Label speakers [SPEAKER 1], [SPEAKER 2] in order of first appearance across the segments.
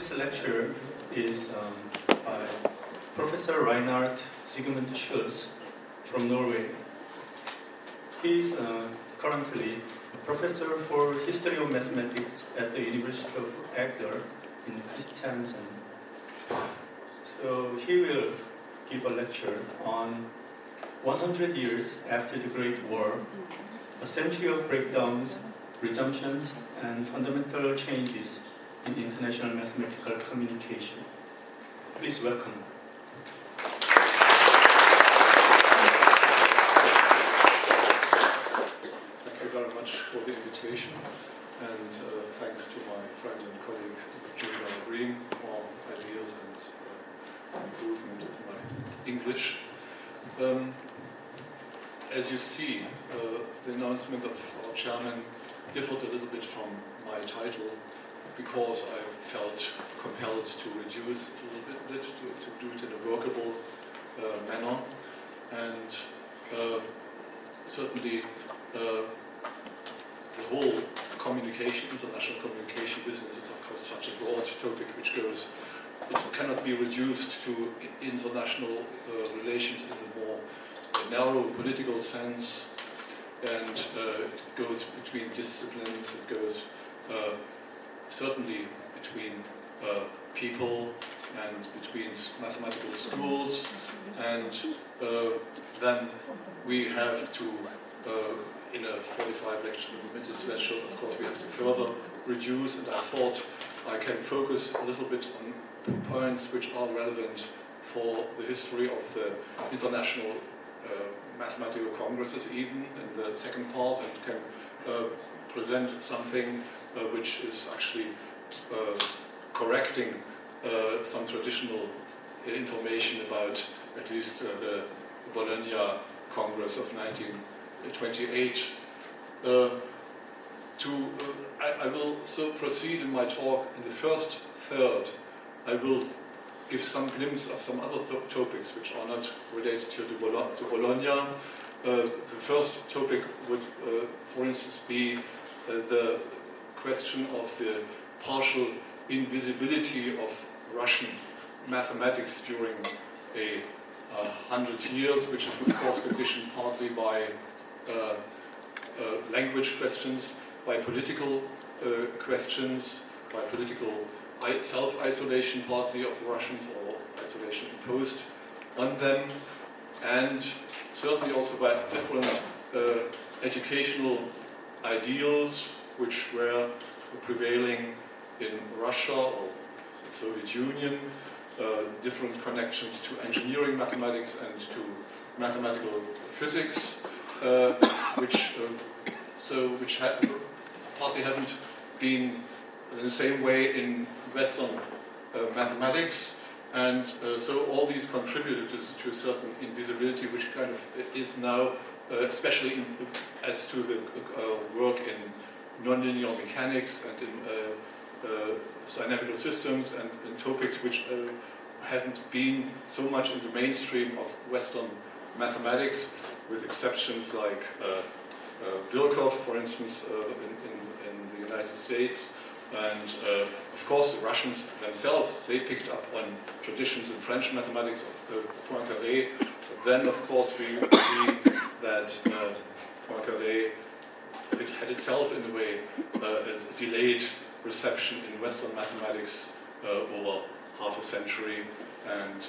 [SPEAKER 1] next lecture is by Professor Reinhard Siegmund-Schultze from Norway. He is currently a professor for history of mathematics at the University of Agder in Kristiansand. So he will give a lecture on 100 years after the Great War, a century of breakdowns, resumptions, and fundamental changes in international mathematical communication. Please welcome.
[SPEAKER 2] Thank you very much for the invitation, and thanks to my friend and colleague Julia Green for ideas and improvement of my English. As you see, the announcement of our chairman differed a little bit from my title because I felt compelled to reduce it a little bit, to do it in a workable manner, and certainly the whole international communication business is of course such a broad topic which goes, it cannot be reduced to international relations in a more narrow political sense, and it goes between disciplines, it goes certainly between people and between mathematical schools, and then we have to, in a 45 minute lecture, of course we have to further reduce, and I thought I can focus a little bit on points which are relevant for the history of the international mathematical congresses even in the second part, and can present something which is actually correcting some traditional information about at least the Bologna Congress of 1928. I will so proceed in my talk. In the first third, I will give some glimpse of some other topics which are not related to Bologna. The first topic would, for instance, be the question of the partial invisibility of Russian mathematics during 100 years, which is of course conditioned partly by language questions, by political questions, by political self-isolation partly of the Russians, or isolation imposed on them, and certainly also by different educational ideals which were prevailing in Russia or the Soviet Union, different connections to engineering mathematics and to mathematical physics, which partly haven't been in the same way in Western mathematics, and so all these contributed to a certain invisibility which kind of is now, especially as to the work in nonlinear mechanics and in dynamical systems and in topics which haven't been so much in the mainstream of Western mathematics, with exceptions like Birkhoff, for instance, in the United States. And of course the Russians themselves, they picked up on traditions in French mathematics of Poincaré. But then of course we see that Poincaré had itself in a way a delayed reception in Western mathematics over half a century, and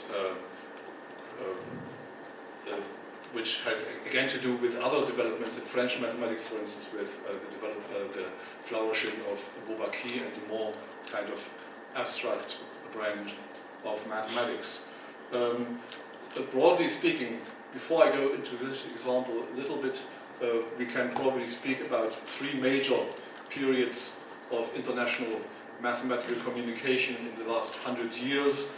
[SPEAKER 2] which has again to do with other developments in French mathematics, for instance with the flourishing of Bourbaki and the more kind of abstract brand of mathematics. But broadly speaking, before I go into this example a little bit, we can probably speak about three major periods of international mathematical communication in the last 100 years.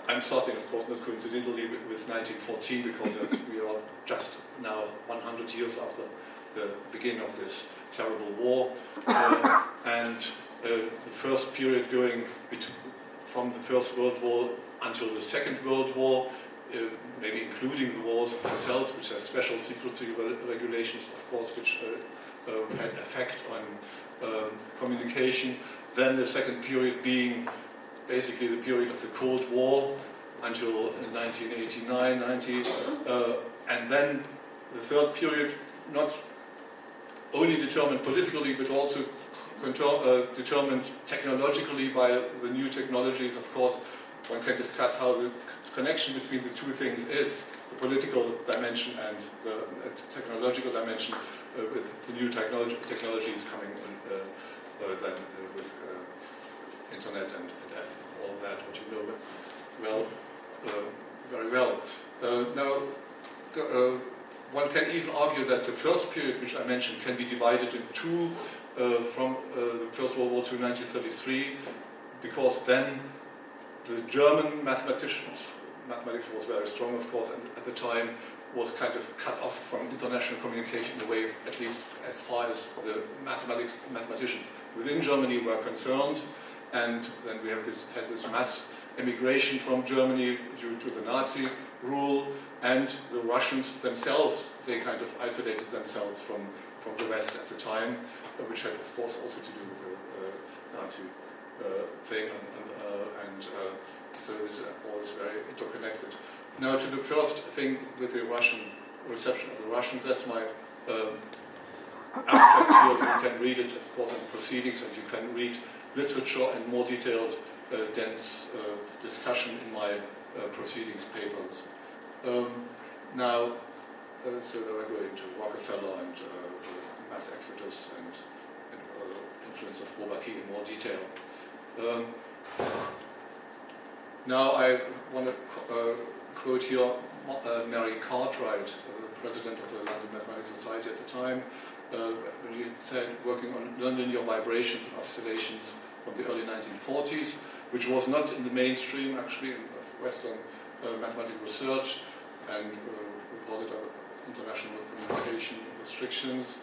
[SPEAKER 2] I'm starting, of course, not coincidentally with 1914, because we are just now 100 years after the beginning of this terrible war, and the first period going from the First World War until the Second World War, maybe including the wars themselves, which have special secrecy regulations, of course, which had effect on communication. Then the second period being basically the period of the Cold War until 1989-90, and then the third period, not only determined politically but also determined technologically by the new technologies. Of course, one can discuss how the connection between the two things is, the political dimension and the technological dimension, with the new technologies coming then with internet and all that, what you know well, very well. Now, one can even argue that the first period, which I mentioned, can be divided in two, from the First World War to 1933, because then the German mathematics was very strong, of course, and at the time was kind of cut off from international communication in a way, at least as far as the mathematicians within Germany were concerned. And then we had this mass emigration from Germany due to the Nazi rule, and the Russians themselves, they kind of isolated themselves from the West at the time, which had, of course, also to do with the Nazi thing, and so this all is very interconnected. Now, to the first thing with the Russian reception of the Russians, that's my abstract here. You can read it, of course, in proceedings, and you can read literature and more detailed, dense discussion in my proceedings papers. Now, so they were going to Rockefeller and mass exodus and influence of Bourbaki in more detail. Now I want to quote here Mary Cartwright, the president of the London Mathematical Society at the time, when he said, working on nonlinear vibrations and oscillations from the early 1940s, which was not in the mainstream actually in Western mathematical research, and reported international communication restrictions.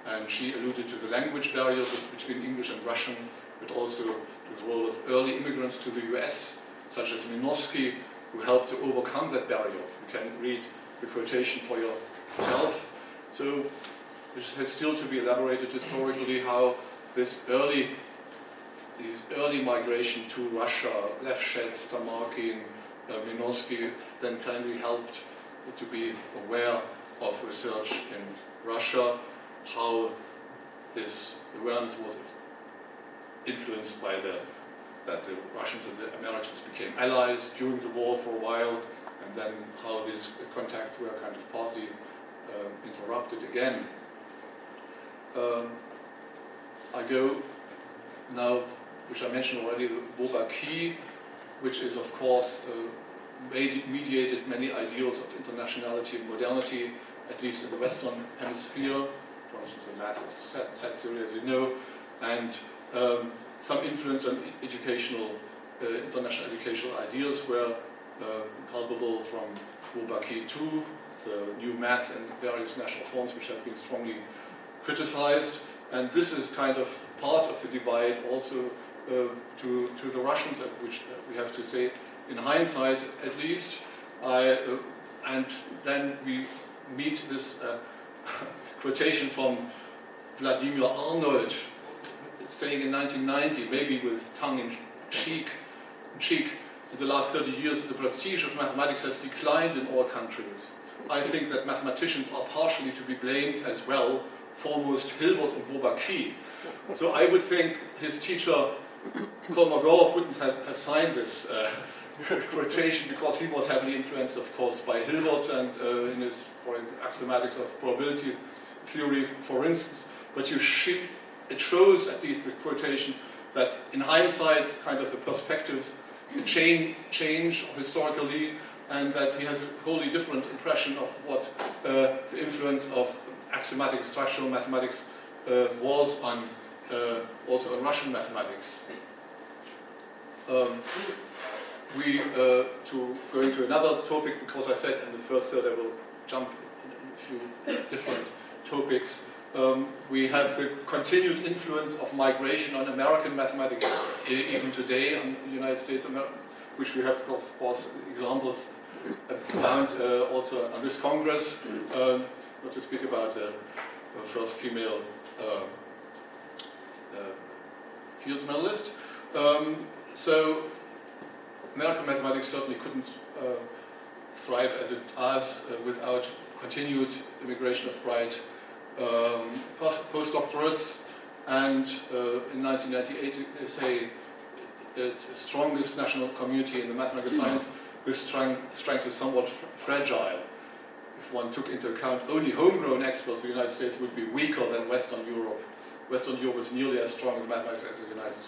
[SPEAKER 2] And she alluded to the language barrier between English and Russian, but also to the role of early immigrants to the US, such as Minosky, who helped to overcome that barrier. You can read the quotation for yourself. So this has still to be elaborated historically, how these early migration to Russia, Lefschetz, Stamarkin, Minosky, then finally helped to be aware of research in Russia, how this awareness was influenced by that the Russians and the Americans became allies during the war for a while, and then how these contacts were kind of partly interrupted again. I go now, which I mentioned already, the Bourbaki, which is of course mediated many ideals of internationality and modernity, at least in the Western Hemisphere. For instance, the math is set theory, as you know, and some influence on international educational ideas were palpable from Aug19Tue, the new math in various national forms, which have been strongly criticized. And this is kind of part of the divide also to the Russians, which we have to say, in hindsight at least. And then we meet this quotation from Vladimir Arnold, saying in 1990, maybe with tongue in cheek, in the last 30 years the prestige of mathematics has declined in all countries. I think that mathematicians are partially to be blamed as well, foremost Hilbert and Bourbaki. So I would think his teacher Kolmogorov wouldn't have signed this quotation, because he was heavily influenced, of course, by Hilbert and in his axiomatics of probability theory, for instance. But it shows, at least the quotation, that in hindsight, kind of the perspectives change historically, and that he has a wholly different impression of what the influence of axiomatic structural mathematics was on also on Russian mathematics. To go into another topic, because I said in the first third I will jump in a few different topics. We have the continued influence of migration on American mathematics even today on the United States, which we have, of course, examples found also on this Congress, not to speak about the first female Fields medalist. So American mathematics certainly couldn't thrive as it does without continued immigration of bright postdoctorates, and in 1998 they say it's the strongest national community in the mathematical science. This strength is somewhat fragile. If one took into account only homegrown experts, the United States would be weaker than Western Europe. Western Europe is nearly as strong in mathematics as the United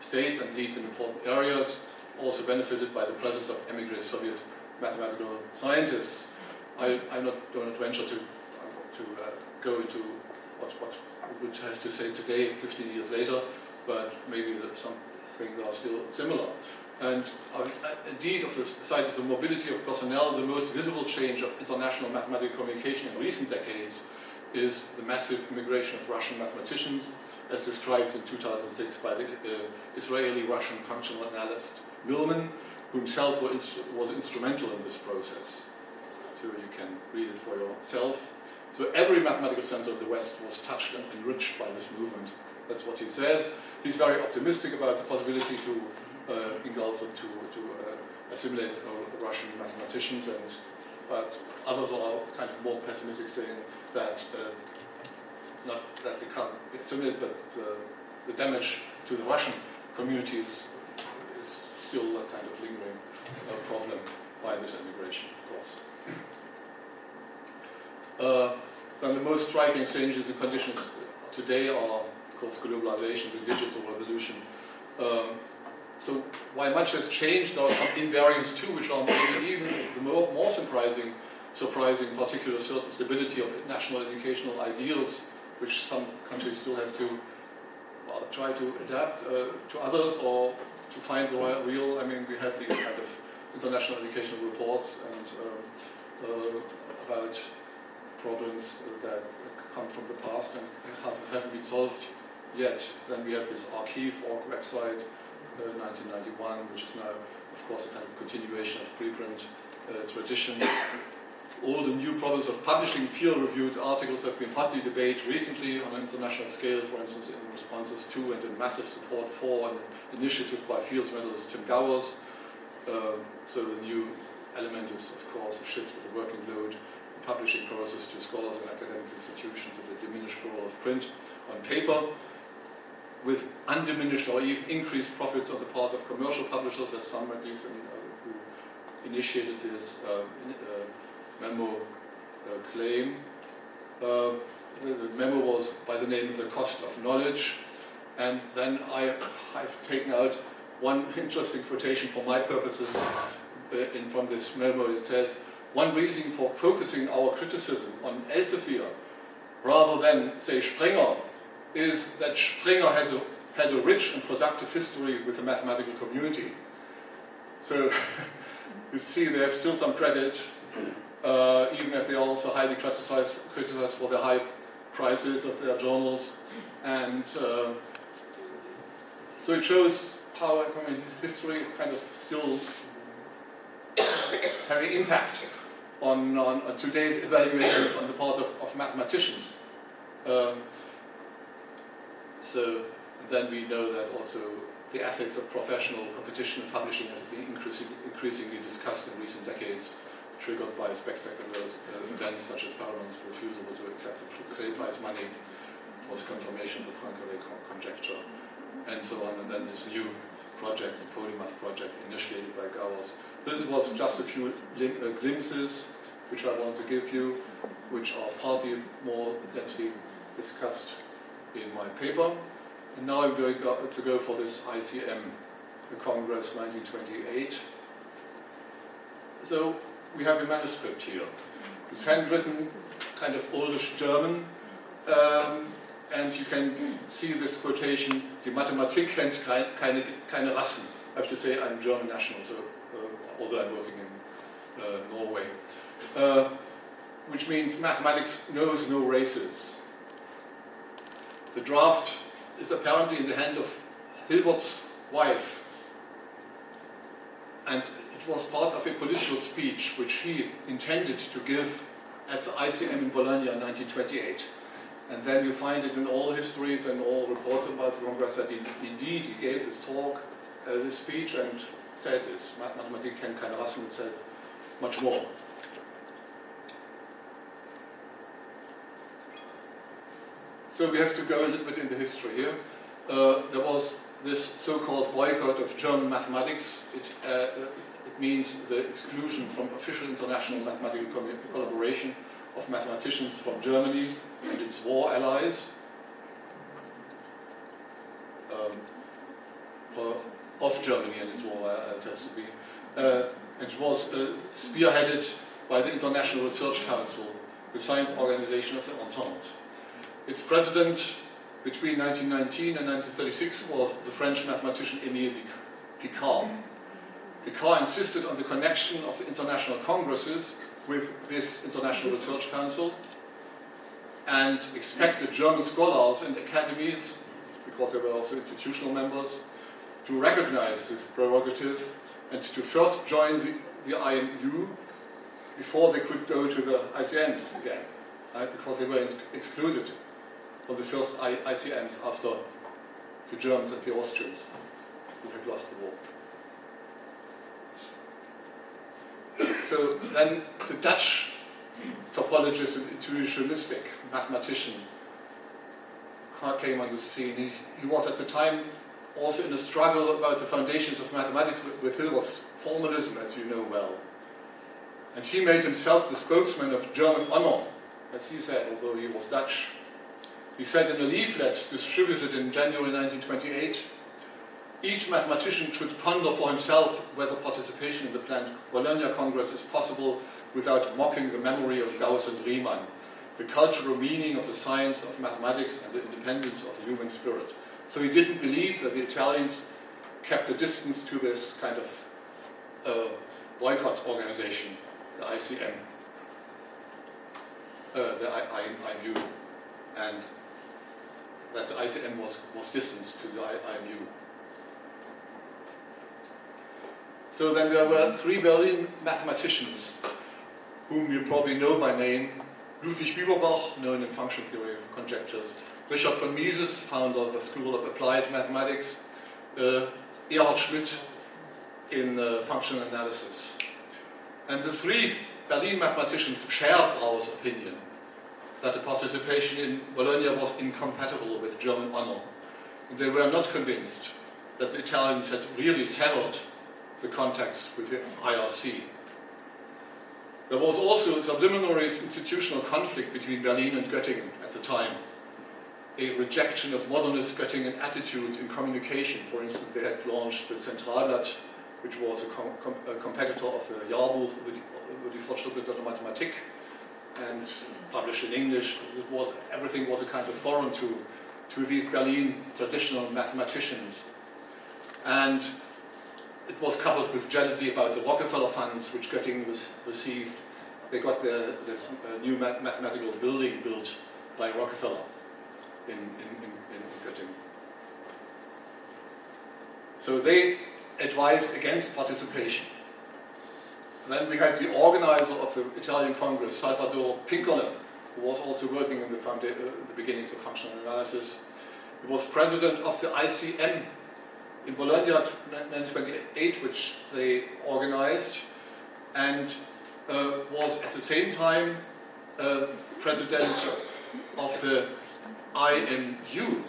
[SPEAKER 2] States and leads in important areas, also benefited by the presence of emigre Soviet mathematical scientists. I'm not going to venture to go into what we would have to say today, 15 years later, but maybe some things are still similar. And indeed, of the side of the mobility of personnel, the most visible change of international mathematical communication in recent decades is the massive immigration of Russian mathematicians, as described in 2006 by the Israeli-Russian functional analyst Millman, who himself was instrumental in this process. So you can read it for yourself. So every mathematical center in the West was touched and enriched by this movement. That's what he says. He's very optimistic about the possibility to engulf and to assimilate Russian mathematicians, but others are kind of more pessimistic, saying that not that they can't be assimilated, but the damage to the Russian community is still a kind of lingering problem by this immigration, of course. Some of the most striking changes in conditions today are, of course, globalization, the digital revolution. So while much has changed, there are some invariants too, which are maybe even the more surprising, particularly certain stability of national educational ideals, which some countries still have to try to adapt to others or to find the real. I mean, we have these kind of international educational reports and about problems that come from the past and haven't been solved yet. Then we have this archive.org website, 1991, which is now, of course, a kind of continuation of preprint tradition. All the new problems of publishing peer-reviewed articles have been hotly debated recently on an international scale, for instance, in responses to and in massive support for an initiative by Fields medalist Tim Gowers. So the new element is, of course, a shift of the working load in publishing process to scholars and academic institutions, to the diminished role of print on paper, with undiminished or even increased profits on the part of commercial publishers, as some at least who initiated this memo claim. The memo was by the name of The Cost of Knowledge, and then I've taken out one interesting quotation for my purposes from this memo. It says, "One reason for focusing our criticism on Elsevier rather than, say, Springer, is that Springer had a rich and productive history with the mathematical community." So you see they have still some credit, even if they are also highly criticized for the high prices of their journals. And so it shows how history is kind of still having impact on today's evaluations on the part of mathematicians. So then we know that also the ethics of professional competition and publishing has been increasingly discussed in recent decades, triggered by spectacular events such as Paramount's refusal to accept the Clay Prize money, was confirmation of the Poincaré conjecture, and so on. And then this new project, the Polymath project, initiated by Gowers. This was just a few glimpses which I want to give you, which are partly more densely discussed in my paper. And now I'm going to go for this ICM, the Congress 1928. So we have a manuscript here. It's handwritten, kind of oldish German, and you can see this quotation, "Die Mathematik kennt keine Rassen." I have to say I'm German national, so although I'm working in Norway. Which means mathematics knows no races. The draft is apparently in the hand of Hilbert's wife, and it was part of a political speech which he intended to give at the ICM in Bologna in 1928. And then you find it in all histories and all reports about the Congress that indeed he gave this talk, this speech, and said, it's Mathematik kennt keine Rassen, it said much more. So we have to go a little bit into history here. There was this so-called boycott of German mathematics. It means the exclusion from official international mathematical collaboration of mathematicians from Germany and its war allies. Of Germany and its war allies has to be. It was spearheaded by the International Research Council, the science organization of the Entente. Its president between 1919 and 1936 was the French mathematician Émile Picard. Picard insisted on the connection of the international congresses with this International Research Council and expected German scholars and academies, because they were also institutional members, to recognize this prerogative and to first join the IMU before they could go to the ICMs again, right? Because they were excluded from the first ICMs after the Germans and the Austrians who had lost the war. So then the Dutch topologist and intuitionistic mathematician came on the scene. He was at the time also in a struggle about the foundations of mathematics with Hilbert's formalism, as you know well. And he made himself the spokesman of German honor, as he said, although he was Dutch. He said in a leaflet distributed in January 1928, each mathematician should ponder for himself whether participation in the planned Bologna Congress is possible without mocking the memory of Gauss and Riemann, the cultural meaning of the science of mathematics and the independence of the human spirit. So he didn't believe that the Italians kept a distance to this kind of boycott organization, the ICM, the IMU, and that the ICM was distanced to the IMU. So then there were three Berlin mathematicians whom you probably know by name. Ludwig Bieberbach, known in function theory conjectures. Richard von Mises, founder of the School of Applied Mathematics. Erhard Schmidt in functional analysis. And the three Berlin mathematicians shared Brauer's opinion that the participation in Bologna was incompatible with German honor. And they were not convinced that the Italians had really severed the contacts with the IRC. There was also a subliminary institutional conflict between Berlin and Göttingen at the time. A rejection of modernist Göttingen attitudes in communication. For instance, they had launched the Zentralblatt, which was a competitor of the Jahrbuch über die Fortschritte der Mathematik, and published in English. Everything was a kind of foreign to these Berlin traditional mathematicians. And it was coupled with jealousy about the Rockefeller funds which Göttingen received. They got this new mathematical building built by Rockefeller in Göttingen. So they advised against participation. Then we had the organizer of the Italian Congress, Salvador Pincola, who was also working in the beginnings of functional analysis. He was president of the ICM in Bologna 1928, which they organized, and was at the same time president of the IMU,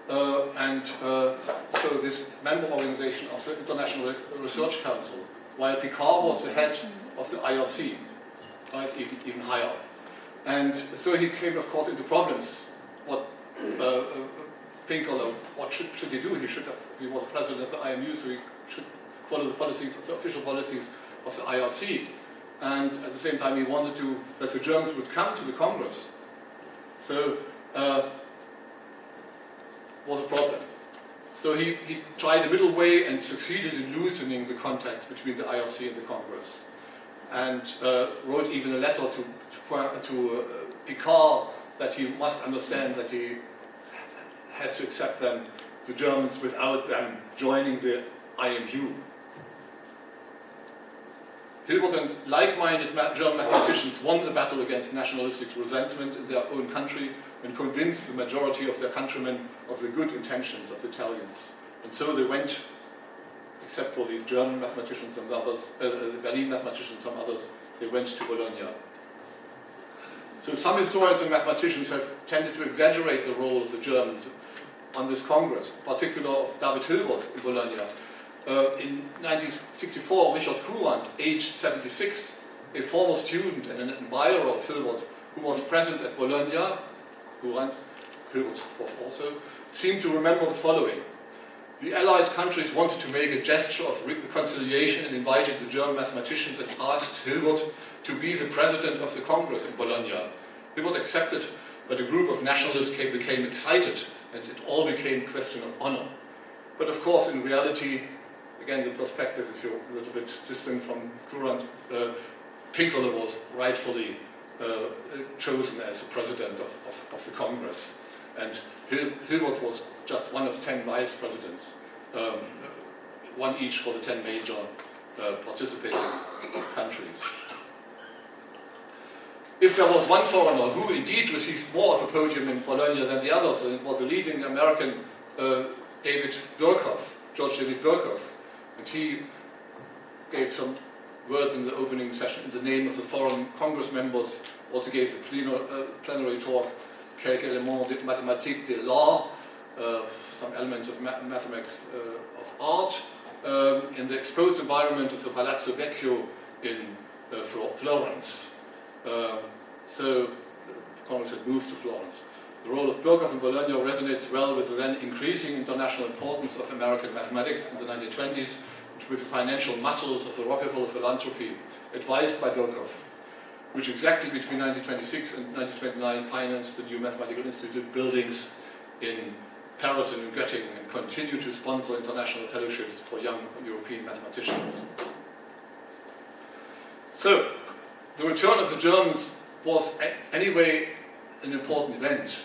[SPEAKER 2] so this member organization of the International Research Council, while Picard was the head of the IRC, right, even higher. And so he came, of course, into problems. What Pinkola, what should he do? He was president of the IMU, so he should follow the policies, the official policies of the IRC. And at the same time, he wanted that the Germans would come to the Congress. So was a problem. So he tried a middle way and succeeded in loosening the contacts between the IRC and the Congress, and wrote even a letter to Picard that he must understand that he has to accept them, the Germans, without them joining the IMU. Hilbert and like-minded German mathematicians won the battle against nationalistic resentment in their own country and convinced the majority of their countrymen of the good intentions of the Italians. And so they went except for these German mathematicians and others, the Berlin mathematicians and others, they went to Bologna. So some historians and mathematicians have tended to exaggerate the role of the Germans on this Congress, in particular of David Hilbert in Bologna. In 1964, Richard Courant, aged 76, a former student and an admirer of Hilbert, who was present at Bologna, Courant, Hilbert of course also, seemed to remember the following. The Allied countries wanted to make a gesture of reconciliation and invited the German mathematicians and asked Hilbert to be the president of the Congress in Bologna. Hilbert accepted, but a group of nationalists became excited and it all became a question of honor. But of course, in reality, again, the perspective is a little bit distant from Courant. Pinkola was rightfully chosen as the president of the Congress. And Hilbert was just one of 10 vice presidents, one each for the 10 major participating countries. If there was one foreigner who indeed received more of a podium in Bologna than the others, and it was a leading American, George David Birkhoff, and he gave some words in the opening session in the name of the foreign Congress members, also gave the plenary talk, quelques éléments de mathématiques de l'art, some elements of mathematics of art, in the exposed environment of the Palazzo Vecchio in Florence. So the Congress had moved to Florence. The role of Birkhoff in Bologna resonates well with the then increasing international importance of American mathematics in the 1920s, with the financial muscles of the Rockefeller philanthropy advised by Birkhoff, which exactly between 1926 and 1929 financed the new Mathematical Institute buildings in Paris and in Göttingen and continued to sponsor international fellowships for young European mathematicians. So, the return of the Germans was anyway an important event.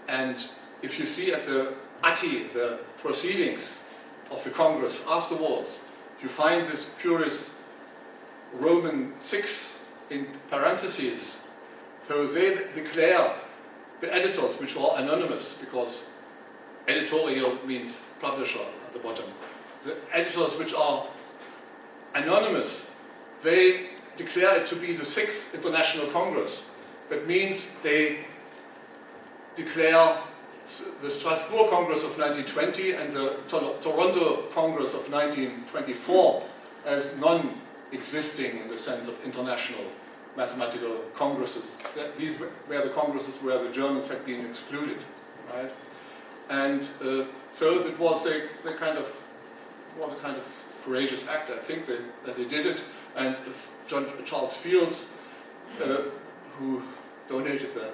[SPEAKER 2] And if you see at the ATI, the proceedings of the Congress afterwards, you find this curious Roman 6 in parentheses. So they declare the editors, which are anonymous, because editorial means publisher at the bottom. The editors which are anonymous, they declare it to be the 6th International Congress. That means they declare the Strasbourg Congress of 1920 and the Toronto Congress of 1924 as non-existing in the sense of international mathematical congresses. These were the congresses where the Germans had been excluded, right? And so it was a kind of courageous act, I think, that they did it. And Charles Fields, who donated the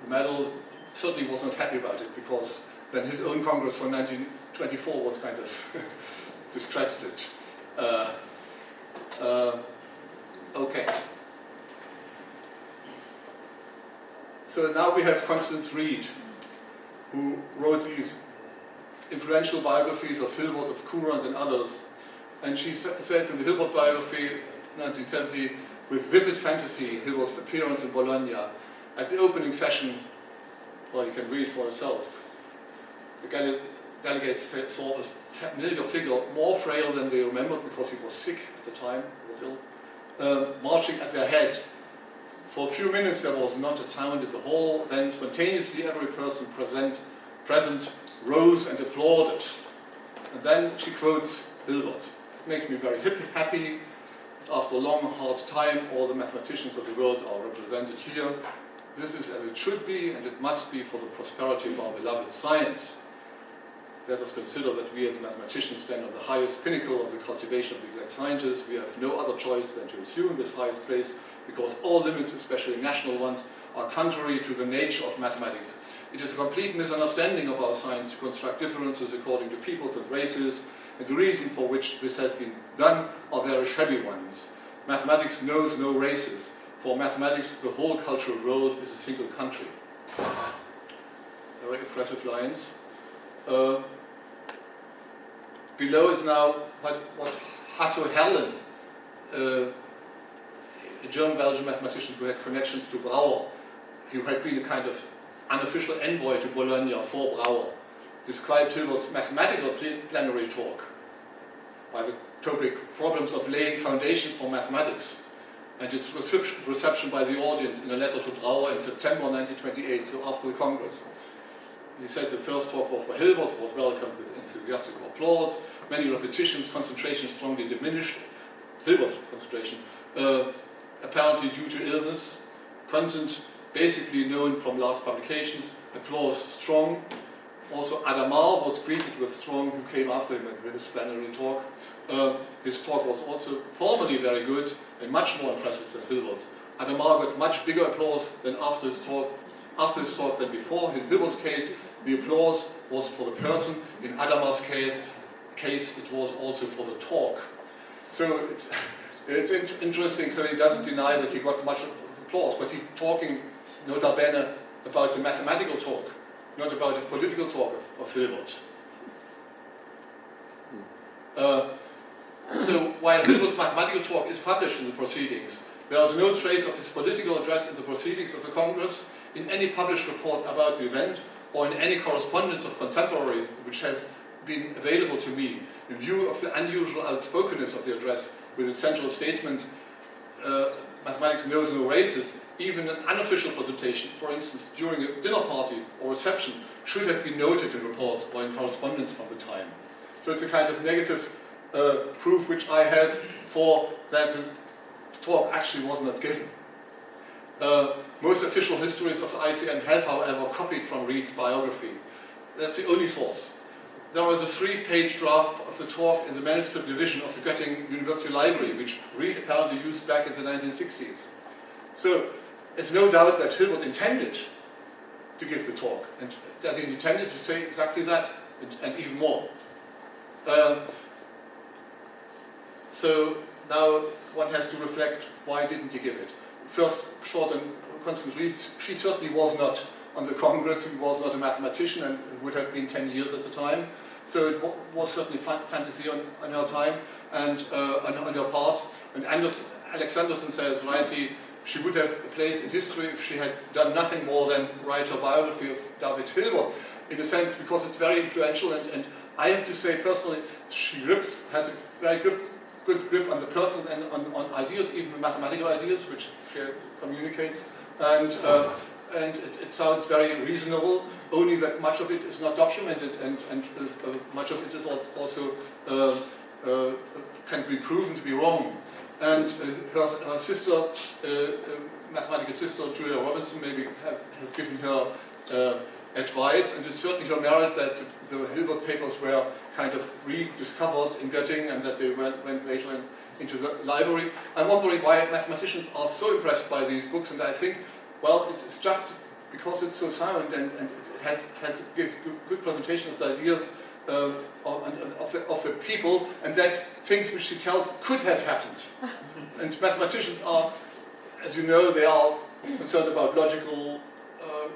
[SPEAKER 2] medal, certainly was not happy about it, because then his own Congress from 1924 was kind of discredited. Okay. So now we have Constance Reed, who wrote these influential biographies of Hilbert, of Courant and others. And she says in the Hilbert biography, 1970, with vivid fantasy, Hilbert's appearance in Bologna. At the opening session, well, you can read for yourself, the delegates saw a familiar figure, more frail than they remembered because he was sick at the time, he was ill, marching at their head. For a few minutes there was not a sound in the hall, then spontaneously every person present rose and applauded. And then she quotes Hilbert. It makes me very happy. After a long, hard time, all the mathematicians of the world are represented here. This is as it should be, and it must be for the prosperity of our beloved science. Let us consider that we as mathematicians stand on the highest pinnacle of the cultivation of the exact sciences. We have no other choice than to assume this highest place, because all limits, especially national ones, are contrary to the nature of mathematics. It is a complete misunderstanding of our science to construct differences according to peoples and races, and the reason for which this has been done are very shabby ones. Mathematics knows no races. For mathematics, the whole cultural world is a single country. Very impressive lines. Below is now what Hasso Herrlen, a German-Belgian mathematician who had connections to Brouwer, who had been a kind of unofficial envoy to Bologna for Brouwer. described Hilbert's mathematical plenary talk by the topic Problems of Laying Foundations for Mathematics, and its reception by the audience in a letter to Brauer in September 1928, so after the Congress. He said the first talk was by Hilbert, was welcomed with enthusiastic applause, many repetitions, concentration strongly diminished, Hilbert's concentration, apparently due to illness, content basically known from last publications, applause strong. Also Adamar was greeted with strong, who came after him with his plenary talk. His talk was also formally very good and much more impressive than Hilbert's. Adamar got much bigger applause than after his talk than before. In Hilbert's case, the applause was for the person. In Adamar's case, it was also for the talk. So it's interesting. So he doesn't deny that he got much applause, but he's talking, nota bene, about the mathematical talk, not about the political talk of Hilbert. So while Hilbert's mathematical talk is published in the proceedings, there is no trace of his political address in the proceedings of the Congress, in any published report about the event, or in any correspondence of contemporaries which has been available to me. In view of the unusual outspokenness of the address, with its central statement, mathematics knows no races, even an unofficial presentation, for instance, during a dinner party or reception, should have been noted in reports or in correspondence from the time. So it's a kind of negative proof which I have for that the talk actually was not given. Most official histories of the ICM have, however, copied from Reed's biography. That's the only source. There was a 3-page draft of the talk in the manuscript division of the Göttingen University Library, which Reed apparently used back in the 1960s. So it's no doubt that Hilbert intended to give the talk, and that he intended to say exactly that, and even more. So now one has to reflect, why didn't he give it? First, short and Constance Reed, she certainly was not on the Congress, he was not a mathematician, and it would have been 10 years at the time. So it was certainly fantasy on her time, and on her part. And Alex Anderson says rightly, she would have a place in history if she had done nothing more than write her biography of David Hilbert, in a sense, because it's very influential, and I have to say personally, she has a very good grip on the person and on ideas, even mathematical ideas, which she communicates, and it sounds very reasonable, only that much of it is not documented, and much of it is also can be proven to be wrong. And her sister, mathematical sister, Julia Robinson, maybe has given her advice, and it's certainly her merit that the Hilbert papers were kind of rediscovered in Göttingen, and that they went later into the library. I'm wondering why mathematicians are so impressed by these books, and I think, well, it's just because it's so sound, and it gives good presentation of the ideas of the people, and that things which she tells could have happened. And mathematicians are, as you know, they are concerned about logical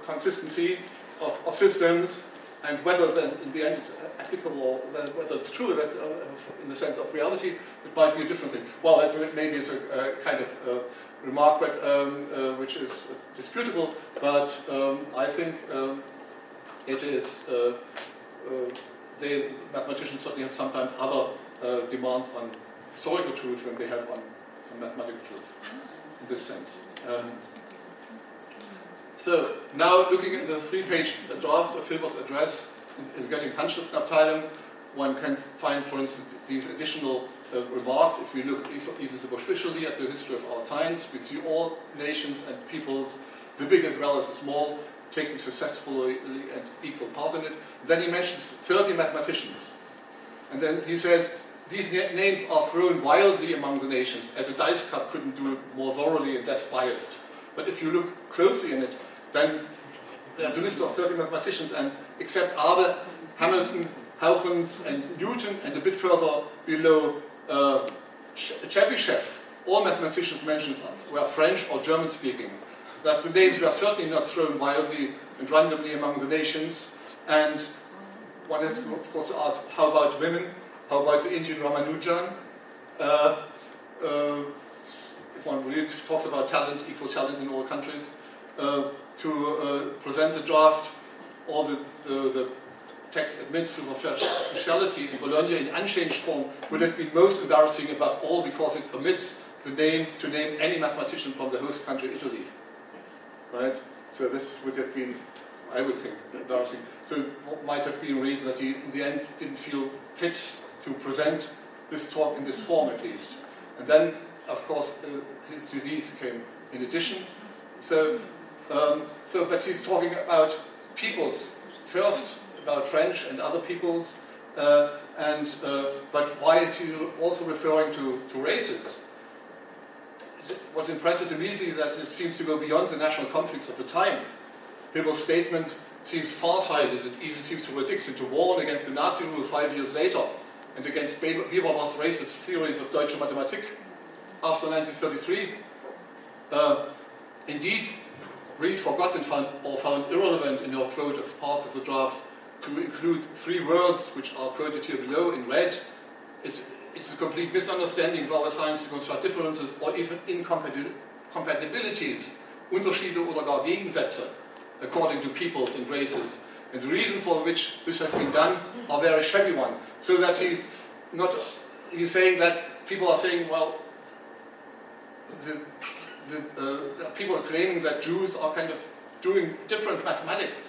[SPEAKER 2] consistency of systems, and whether then in the end it's applicable, or whether it's true, that in the sense of reality, it might be a different thing. Well, that maybe is a kind of remark, but which is disputable, but I think it is, mathematicians certainly have sometimes other demands on historical truth than they have on mathematical truth, in this sense. So now looking at the 3-page draft of Hilbert's address in the Göttingen Handschriftenabteilung, one can find, for instance, these additional remarks. If we look even superficially at the history of our science, we see all nations and peoples, the big as well as the small, taking successfully and equal part in it. Then he mentions 30 mathematicians. And then he says, these names are thrown wildly among the nations, as a dice cup couldn't do it more thoroughly and less biased. But if you look closely in it, then there's a list of 30 mathematicians, and except Abel, Hamilton, Huygens, and Newton, and a bit further below Chebyshev, all mathematicians mentioned were French or German speaking. Thus the names were certainly not thrown wildly and randomly among the nations, and one has to, of course, to ask, how about women? How about the Indian Ramanujan? If one really talks about talent, equal talent in all countries, to present the draft, or the
[SPEAKER 3] text admits superficiality in Bologna in unchanged form would have been most embarrassing above all because it omits the name to name any mathematician from the host country, Italy. Right? So this would have been, I would think, embarrassing. So it might have been a reason that he, in the end, didn't feel fit to present this talk in this form, at least. And then, of course, his disease came in addition. But he's talking about peoples first, about French and other peoples, but why is he also referring to races? What impresses immediately is that it seems to go beyond the national conflicts of the time. Hibber's statement seems far-sighted. It even seems to predict and to warn against the Nazi rule 5 years later and against Biebermann's racist theories of Deutsche Mathematik after 1933. Indeed, Reed forgot and found irrelevant in her quote of parts of the draft to include 3 words which are quoted here below in red. It's a complete misunderstanding of our science to construct differences or even incompatibilities, Unterschiede oder gar Gegensätze, according to peoples and races. And the reason for which this has been done are very shabby one. So that he's saying that people are saying, well, people are claiming that Jews are kind of doing different mathematics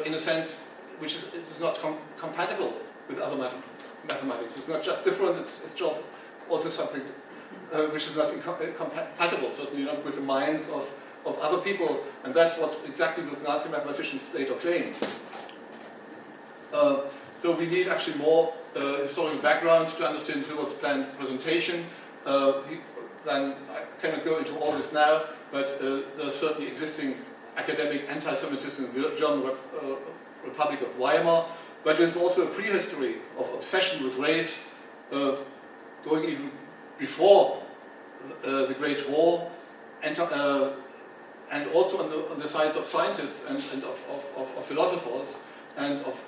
[SPEAKER 3] in a sense which is not compatible with other mathematics. It's not just different, it's just also something which is not compatible, certainly not with the minds of other people, and that's what exactly the Nazi mathematicians later claimed. So we need actually more historical background to understand Hilbert's planned presentation. Then I cannot go into all this now, but there's certainly existing academic anti-Semitism in the German Republic of Weimar, but there's also a prehistory of obsession with race going even before the Great War, and also on the sides of scientists and of philosophers, and of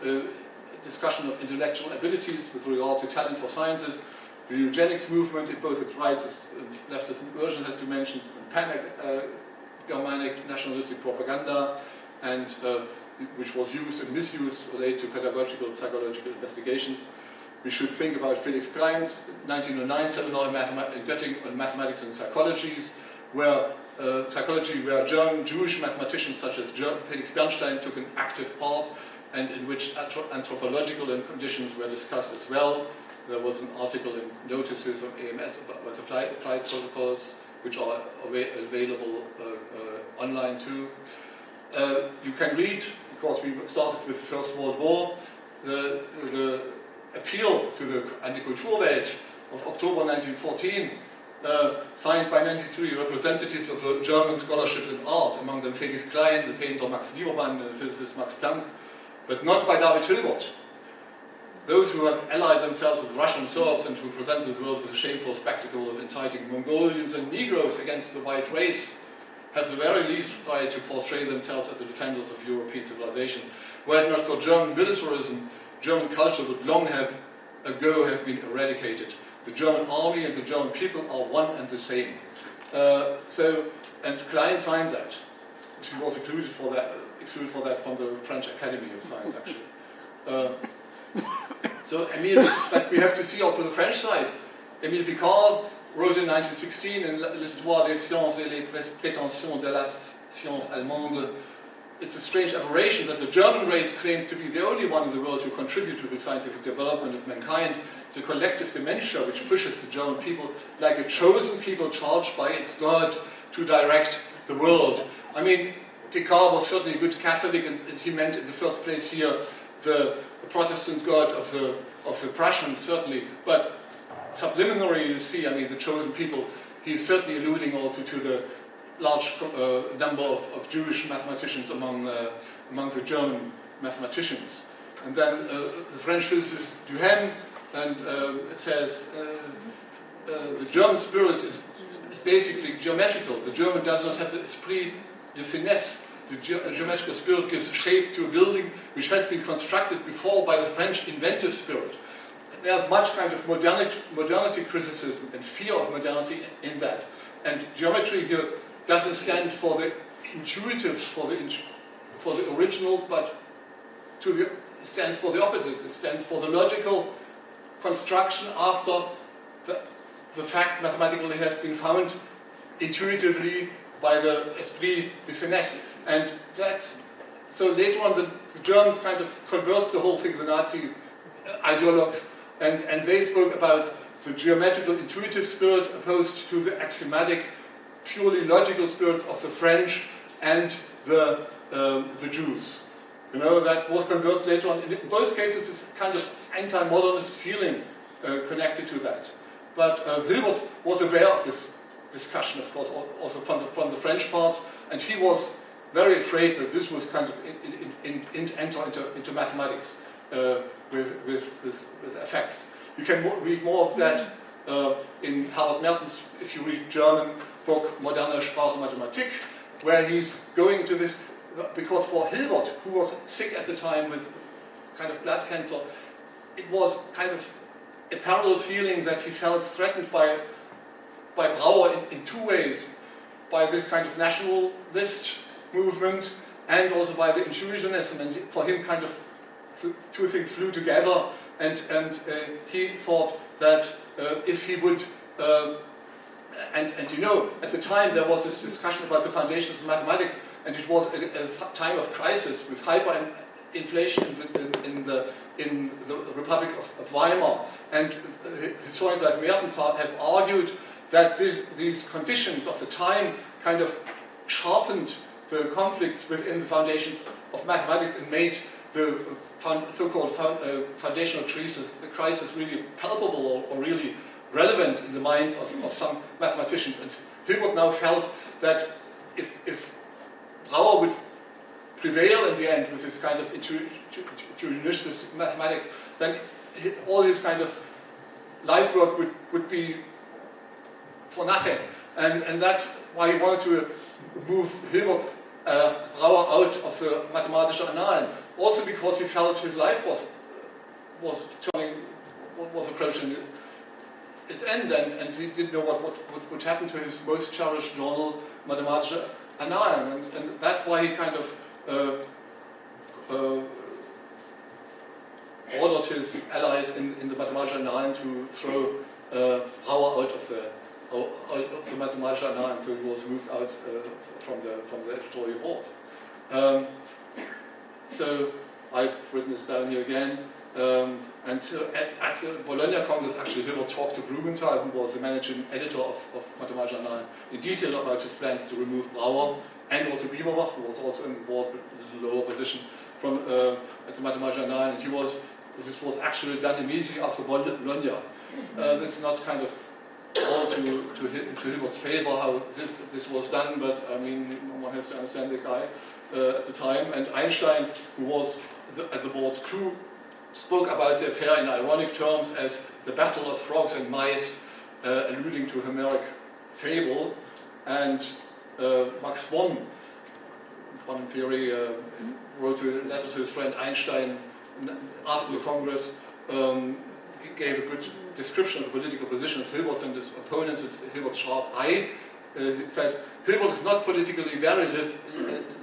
[SPEAKER 3] discussion of intellectual abilities with regard to talent for sciences. The eugenics movement in both its rights and leftist version has dimensions, Germanic nationalistic propaganda, and which was used and misused related to pedagogical and psychological investigations. We should think about Felix Klein's 1909 seminar in Göttingen on mathematics and psychology, where German Jewish mathematicians such as Felix Bernstein took an active part, and in which anthropological conditions were discussed as well. There was an article in Notices of AMS about the applied protocols, which are available online too. You can read, because we started with the First World War, the appeal to the Antikulturwelt of October 1914, signed by 93 representatives of the German scholarship in art, among them Felix Klein, the painter Max Liebermann, and the physicist Max Planck, but not by David Hilbert. Those who have allied themselves with Russian Serbs and who presented the world with the shameful spectacle of inciting Mongolians and Negroes against the white race have the very least tried to portray themselves as the defenders of European civilization. Were it not for German militarism, German culture would long ago have been eradicated. The German army and the German people are one and the same. And Klein signed that. He was excluded for that from the French Academy of Science, actually. But we have to see also the French side. Émile Picard wrote in 1916 in L'Histoire des sciences et les prétentions de la science allemande. It's a strange aberration that the German race claims to be the only one in the world to contribute to the scientific development of mankind. It's a collective dementia which pushes the German people like a chosen people charged by its God to direct the world. I mean, Picard was certainly a good Catholic, and he meant in the first place here the Protestant God of the Prussians, certainly, but subliminally, you see, I mean, the chosen people, he's certainly alluding also to the large number of Jewish mathematicians among the German mathematicians. And then the French physicist Duhem says the German spirit is basically geometrical. The German does not have the esprit de finesse. The geometrical spirit gives shape to a building which has been constructed before by the French inventive spirit. There's much kind of modernity criticism and fear of modernity in that. And geometry here doesn't stand for the intuitive, for the original, but to the stands for the opposite. It stands for the logical construction after the fact mathematically has been found intuitively by the esprit de finesse. And that's, so later on the Germans kind of conversed the whole thing, the Nazi ideologues, and they spoke about the geometrical intuitive spirit opposed to the axiomatic, purely logical spirits of the French and the Jews. You know, that was conversed later on. In both cases, this kind of anti-modernist feeling connected to that. But Hilbert was aware of this discussion, of course, also from the French part, and he was very afraid that this was kind of enter into mathematics with effects. You can read more of that in Herbert Mertens, if you read German book Moderne Sprache Mathematik, where he's going into this, because for Hilbert, who was sick at the time with kind of blood cancer, it was kind of a parallel feeling that he felt threatened by Brauer in two ways, by this kind of nationalist movement and also by the intuitionism, and for him kind of two things flew together, and he thought that if he would, and you know, at the time there was this discussion about the foundations of mathematics, and it was a time of crisis with hyperinflation in the Republic of Weimar, and historians like Mertens have argued that these conditions of the time kind of sharpened the conflicts within the foundations of mathematics and made the so-called foundational crisis really palpable or really relevant in the minds of some mathematicians. And Hilbert now felt that if Brauer would prevail in the end with this kind of intuitionist mathematics, then all his kind of life work would be for nothing. And that's why he wanted to move Hilbert Brauer out of the Mathematische Annalen. Also because he felt his life was approaching its end, and he didn't know what would happen to his most cherished journal, Mathematische Annalen. And that's why he kind of ordered his allies in the Mathematische Annalen to throw Brauer out of the Mathematische Annalen, so he was moved out from the editorial board. So I've written this down here again. And at the Bologna Congress, actually, Hilbert talked to Blumenthal, who was the managing editor of Mathematische Annalen, in detail about his plans to remove Brauer, and also Bieberbach, who was also in the board with a lower position from at the Mathematische Annalen. And this was actually done immediately after Bologna. That's not kind of all to Hilbert's favor how this was done, but I mean, one has to understand the guy at the time. And Einstein, who was at the board too, spoke about the affair in ironic terms as the battle of frogs and mice, alluding to Homeric fable. And Max Born, quantum theory, wrote a letter to his friend Einstein after the Congress. He gave a good description of the political positions of Hilbert and his opponents with Hilbert's sharp eye. He said, Hilbert is not politically very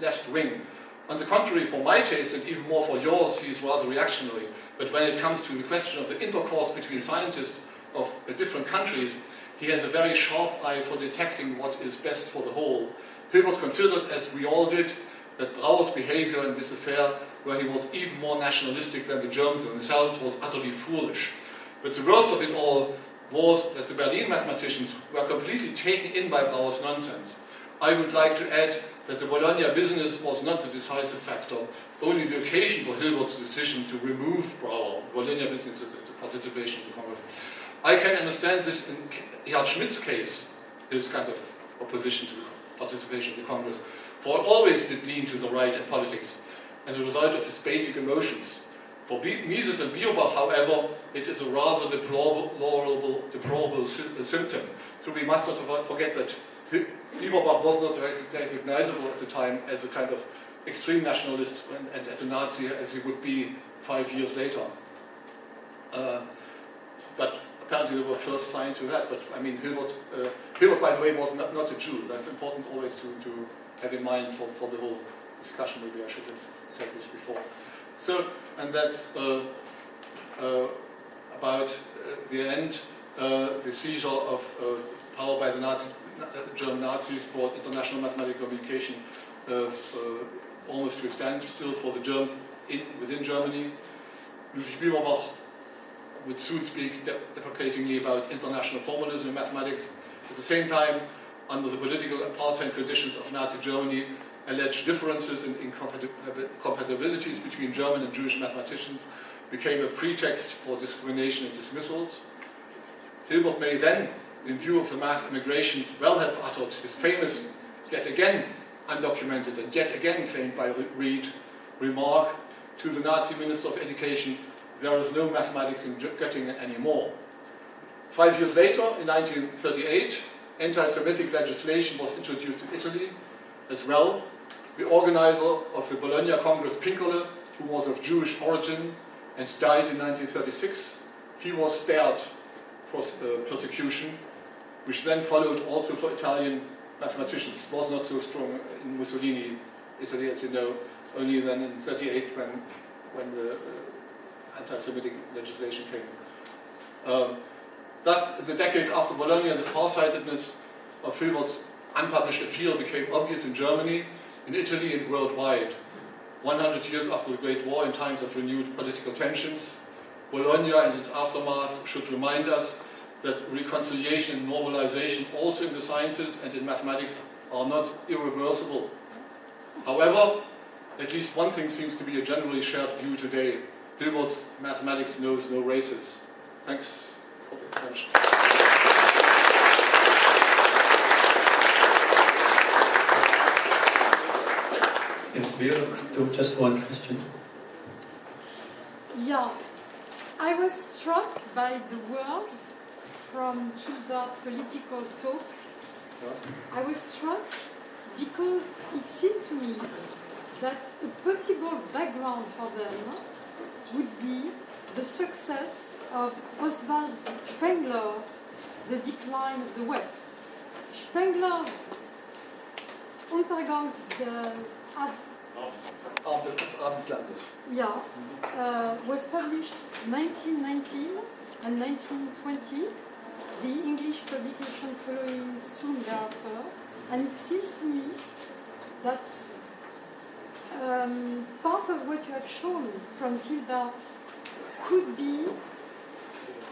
[SPEAKER 3] left-wing. On the contrary, for my taste, and even more for yours, he is rather reactionary. But when it comes to the question of the intercourse between scientists of different countries, he has a very sharp eye for detecting what is best for the whole. Hilbert considered, as we all did, that Brauer's behavior in this affair, where he was even more nationalistic than the Germans themselves, was utterly foolish. But the worst of it all was that the Berlin mathematicians were completely taken in by Brauer's nonsense. I would like to add that the Bologna business was not the decisive factor, only the occasion for Hilbert's decision to remove Brauer. Bologna business is the participation in the Congress. I can understand this in Gerhard Schmidt's case, his kind of opposition to participation in the Congress, for it always did lean to the right in politics as a result of his basic emotions. For Mises and Bierbach, however, it is a rather deplorable symptom. So we must not forget that Bierbach was not recognizable at the time as a kind of extreme nationalist and as a Nazi as he would be 5 years later. But apparently there were first signs to that. But I mean, Hilbert, by the way, was not a Jew. That's important always to have in mind for the whole discussion. Maybe I should have said this before. So, and that's about the end, the seizure of power by the German Nazis brought international mathematical communication almost to a standstill for the Germans within Germany. Ludwig Bieberbach would soon speak deprecatingly about international formalism in mathematics. At the same time, under the political apartheid conditions of Nazi Germany, alleged differences in incompatibilities between German and Jewish mathematicians became a pretext for discrimination and dismissals. Hilbert may then, in view of the mass immigrations, well have uttered his famous, yet again undocumented and yet again claimed by Reed, remark to the Nazi Minister of Education, "There is no mathematics in Göttingen anymore." 5 years later, in 1938, anti-Semitic legislation was introduced in Italy as well. The organizer of the Bologna Congress, Pinkerle, who was of Jewish origin and died in 1936, he was spared persecution, which then followed also for Italian mathematicians. It was not so strong in Mussolini, Italy, as you know, only then in 1938 when the anti-Semitic legislation came. Thus, the decade after Bologna, the farsightedness of Hilbert's unpublished appeal became obvious in Germany, in Italy, and worldwide. 100 years after the Great War, in times of renewed political tensions, Bologna and its aftermath should remind us that reconciliation and normalization, also in the sciences and in mathematics, are not irreversible. However, at least one thing seems to be a generally shared view today: Hilbert's mathematics knows no races. Thanks for the attention.
[SPEAKER 1] Yes, we have just one question.
[SPEAKER 4] Yeah, I was struck by the words from Hilbert's political talk. I was struck because it seemed to me that a possible background for them would be the success of Oswald Spengler's The Decline of the West. Spengler's Untergang des
[SPEAKER 3] Abendslandes.
[SPEAKER 4] Was published 1919 and 1920, the English publication following soon thereafter, and it seems to me that part of what you have shown from Hilbert could be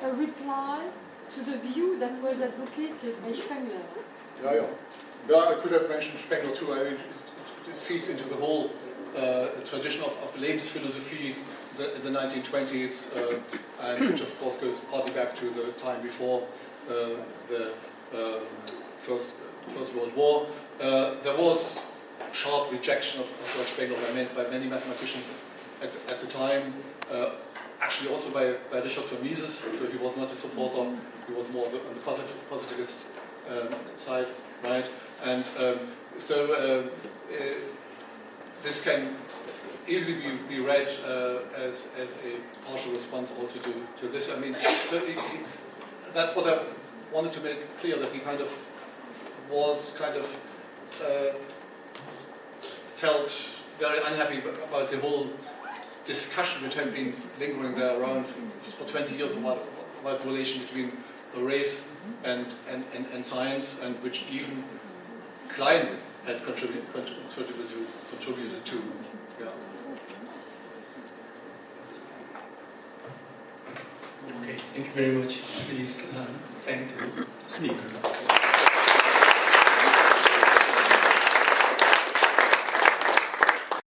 [SPEAKER 4] a reply to the view that was advocated by Spengler.
[SPEAKER 3] Yeah, I could have mentioned Spengler too. I mean, it feeds into the whole tradition of Lebensphilosophie in the 1920s, and which of course goes partly back to the time before the First World War. There was sharp rejection of what Spengler meant by many mathematicians at the time, actually also by Richard von Mises, so he was not a supporter, he was more on the positivist side, right? And so this can easily be read as a partial response also to this. I mean, so that's what I wanted to make clear, that he kind of was felt very unhappy about the whole discussion which had been lingering there around for 20 years about the relation between the race and science, and which even Klein had contributed to. Yeah.
[SPEAKER 1] Okay, thank you very much. Please thank the speaker.